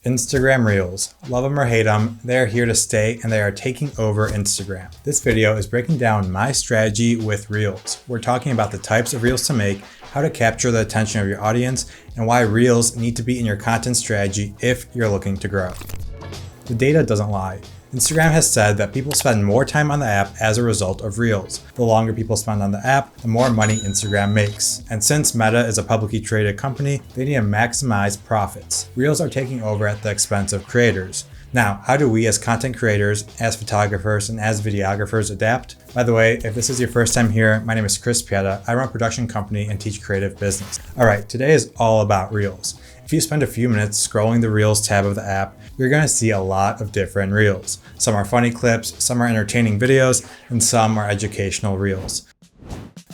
Instagram Reels. Love them or hate them, they are here to stay and they are taking over Instagram. This video is breaking down my strategy with Reels. We're talking about the types of Reels to make, how to capture the attention of your audience, and why Reels need to be in your content strategy if you're looking to grow. The data doesn't lie. Instagram has said that people spend more time on the app as a result of Reels. The longer people spend on the app, the more money Instagram makes. And since Meta is a publicly traded company, they need to maximize profits. Reels are taking over at the expense of creators. Now, how do we as content creators, as photographers, and as videographers adapt? By the way, if this is your first time here, my name is Chris Pieta. I run a production company and teach creative business. All right, today is all about Reels. If you spend a few minutes scrolling the Reels tab of the app, you're going to see a lot of different Reels. Some are funny clips, some are entertaining videos, and some are educational Reels.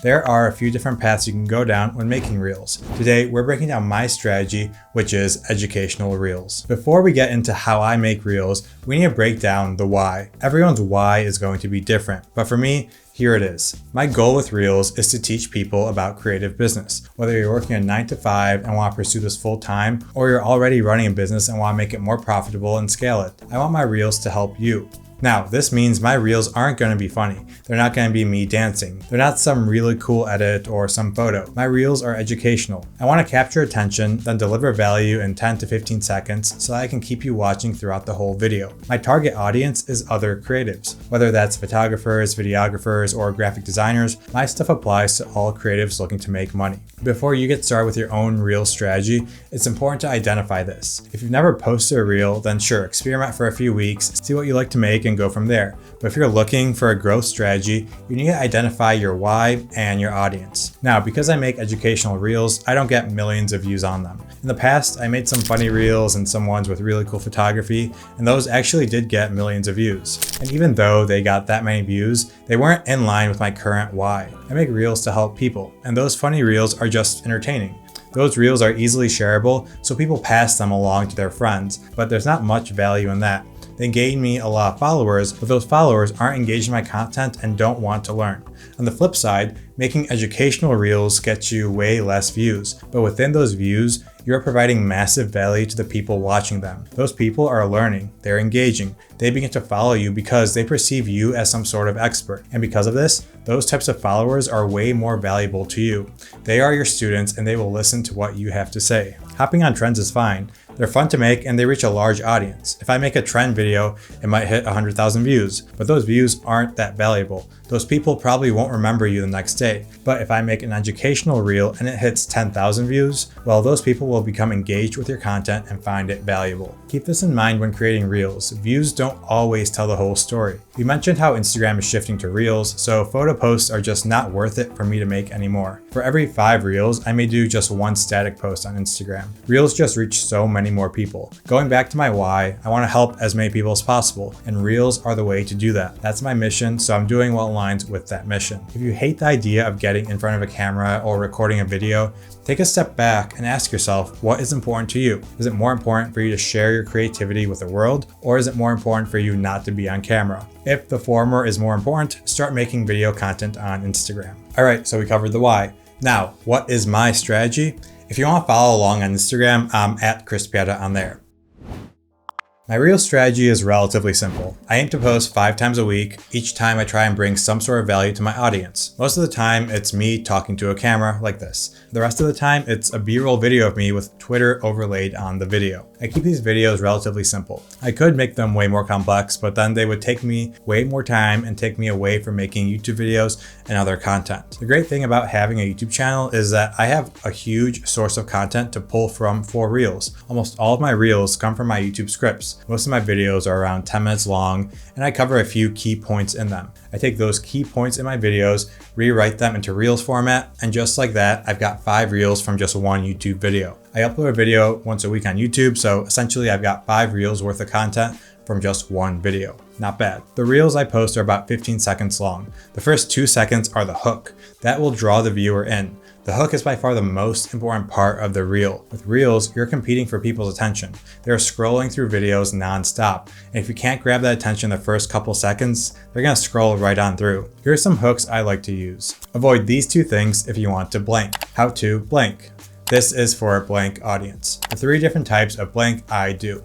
There are a few different paths you can go down when making Reels. Today, we're breaking down my strategy, which is educational Reels. Before we get into how I make Reels, we need to break down the why. Everyone's why is going to be different, but for me, here it is. My goal with Reels is to teach people about creative business. Whether you're working a 9 to 5 and want to pursue this full time, or you're already running a business and want to make it more profitable and scale it, I want my Reels to help you. Now, this means my Reels aren't going to be funny. They're not going to be me dancing. They're not some really cool edit or some photo. My Reels are educational. I want to capture attention, then deliver value in 10 to 15 seconds so that I can keep you watching throughout the whole video. My target audience is other creatives. Whether that's photographers, videographers, or graphic designers, my stuff applies to all creatives looking to make money. Before you get started with your own Reel strategy, it's important to identify this. If you've never posted a Reel, then sure, experiment for a few weeks, see what you like to make, and go from there. But if you're looking for a growth strategy, you need to identify your why and your audience. Now, because I make educational Reels, I don't get millions of views on them. In the past, I made some funny Reels and some ones with really cool photography, and those actually did get millions of views. And even though they got that many views, they weren't in line with my current why. I make Reels to help people, and those funny Reels are just entertaining. Those Reels are easily shareable, so people pass them along to their friends, but there's not much value in that. They gain me a lot of followers, but those followers aren't engaged in my content and don't want to learn. On the flip side, making educational Reels gets you way less views, but within those views, you're providing massive value to the people watching them. Those people are learning, they're engaging, they begin to follow you because they perceive you as some sort of expert. And because of this, those types of followers are way more valuable to you. They are your students and they will listen to what you have to say. Hopping on trends is fine. They're fun to make and they reach a large audience. If I make a trend video, it might hit 100,000 views, but those views aren't that valuable. Those people probably won't remember you the next day. But if I make an educational Reel and it hits 10,000 views, well, those people will become engaged with your content and find it valuable. Keep this in mind when creating Reels. Views don't always tell the whole story. We mentioned how Instagram is shifting to Reels, so photo posts are just not worth it for me to make anymore. For every 5 Reels, I may do just 1 static post on Instagram. Reels just reach so many more people. Going back to my why, I want to help as many people as possible, and Reels are the way to do that. That's my mission, so I'm doing what aligns with that mission. If you hate the idea of getting in front of a camera or recording a video, take a step back and ask yourself, what is important to you? Is it more important for you to share your creativity with the world, or is it more important for you not to be on camera? If the former is more important, start making video content on Instagram. All right, so we covered the why. Now, what is my strategy? If you want to follow along on Instagram, I'm at Chris Pieta on there. My Reel strategy is relatively simple. I aim to post 5 times a week. Each time I try and bring some sort of value to my audience. Most of the time, it's me talking to a camera like this. The rest of the time, it's a B-roll video of me with Twitter overlaid on the video. I keep these videos relatively simple. I could make them way more complex, but then they would take me way more time and take me away from making YouTube videos and other content. The great thing about having a YouTube channel is that I have a huge source of content to pull from for Reels. Almost all of my Reels come from my YouTube scripts. Most of my videos are around 10 minutes long, and I cover a few key points in them. I take those key points in my videos, rewrite them into Reels format, and just like that, I've got 5 Reels from just 1 YouTube video. I upload a video once a week on YouTube, so essentially I've got 5 Reels worth of content from just 1 video. Not bad. The Reels I post are about 15 seconds long. The first 2 seconds are the hook. That will draw the viewer in. The hook is by far the most important part of the Reel. With Reels, you're competing for people's attention. They're scrolling through videos non-stop, and if you can't grab that attention the first couple seconds, they're gonna scroll right on through. Here are some hooks I like to use. Avoid these 2 things if you want to blank. How to blank. This is for a blank audience. The 3 different types of blank I do.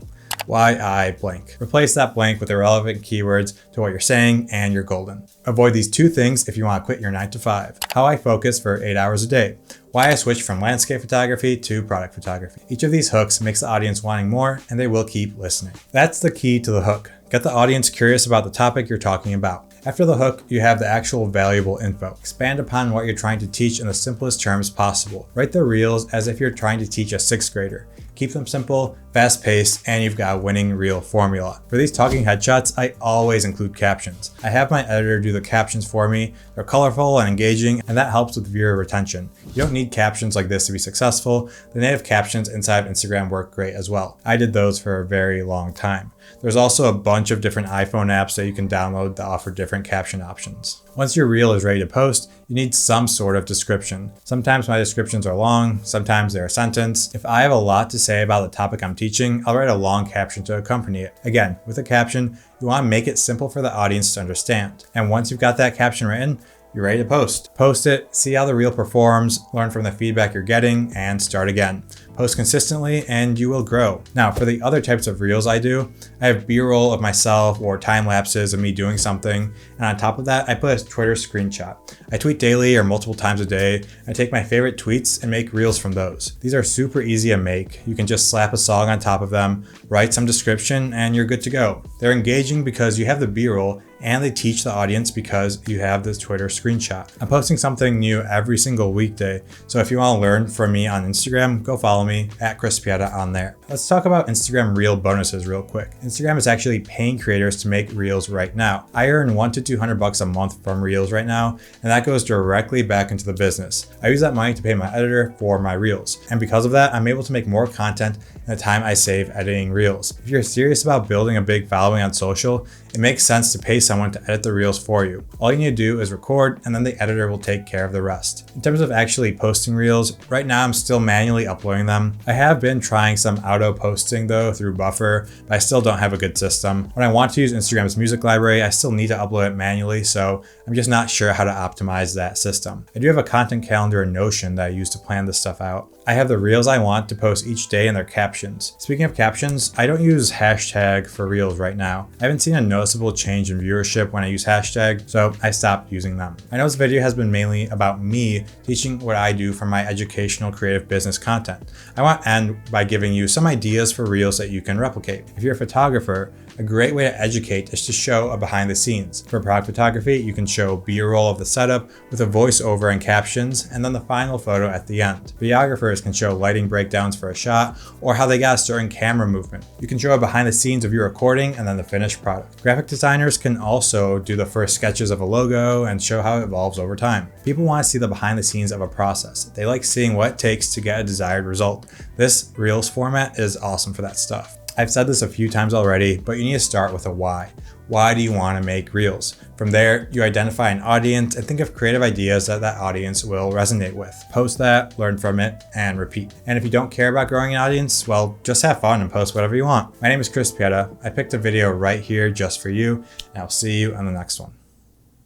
why I blank. Replace that blank with the relevant keywords to what you're saying and you're golden. Avoid these 2 things if you want to quit your 9 to 5. How I focus for 8 hours a day. Why I switched from landscape photography to product photography. Each of these hooks makes the audience wanting more, and they will keep listening. That's the key to the hook. Get the audience curious about the topic you're talking about. After the hook, you have the actual valuable info. Expand upon what you're trying to teach in the simplest terms possible. Write the reels as if you're trying to teach a 6th grader. Keep them simple, fast-paced, and you've got a winning reel formula. For these talking headshots, I always include captions. I have my editor do the captions for me. They're colorful and engaging, and that helps with viewer retention. You don't need captions like this to be successful. The native captions inside of Instagram work great as well. I did those for a very long time. There's also a bunch of different iPhone apps that you can download that offer different caption options. Once your reel is ready to post, you need some sort of description. Sometimes my descriptions are long, sometimes they're a sentence. If I have a lot to say about the topic I'm teaching, I'll write a long caption to accompany it. Again, with a caption, you want to make it simple for the audience to understand. And once you've got that caption written, you're ready to post. Post it, see how the reel performs, learn from the feedback you're getting, and start again. Post consistently and you will grow. Now, for the other types of reels I do, I have B-roll of myself or time lapses of me doing something. And on top of that, I put a Twitter screenshot. I tweet daily or multiple times a day. I take my favorite tweets and make reels from those. These are super easy to make. You can just slap a song on top of them, write some description, and you're good to go. They're engaging because you have the B-roll, and they teach the audience because you have this Twitter screenshot. I'm posting something new every single weekday, so if you want to learn from me on Instagram, go follow me at Chris Pieta on there. Let's talk about Instagram reel bonuses real quick. Instagram is actually paying creators to make reels right now. I earn $100 to $200 a month from reels right now, and that goes directly back into the business. I use that money to pay my editor for my reels, and because of that, I'm able to make more content in the time I save editing reels. If you're serious about building a big following on social, it makes sense to pay someone to edit the reels for you. All you need to do is record, and then the editor will take care of the rest. In terms of actually posting reels, right now I'm still manually uploading them. I have been trying some auto posting though through Buffer, but I still don't have a good system. When I want to use Instagram's music library, I still need to upload it manually, so I'm just not sure how to optimize that system. I do have a content calendar in Notion that I use to plan this stuff out. I have the reels I want to post each day and their captions. Speaking of captions, I don't use hashtag for reels right now. I haven't seen a noticeable change in viewership when I use hashtag, so I stopped using them. I know this video has been mainly about me teaching what I do for my educational creative business content. I want to end by giving you some ideas for reels that you can replicate. If you're a photographer, a great way to educate is to show a behind the scenes. For product photography, you can show B-roll of the setup with a voiceover and captions, and then the final photo at the end. Videographers can show lighting breakdowns for a shot or how they got a certain camera movement. You can show a behind the scenes of your recording and then the finished product. Graphic designers can also do the first sketches of a logo and show how it evolves over time. People want to see the behind the scenes of a process. They like seeing what it takes to get a desired result. This Reels format is awesome for that stuff. I've said this a few times already, but you need to start with a why. Why do you want to make reels? From there, you identify an audience and think of creative ideas that that audience will resonate with. Post that, learn from it, and repeat. And if you don't care about growing an audience, well, just have fun and post whatever you want. My name is Chris Pieta. I picked a video right here just for you, and I'll see you on the next one.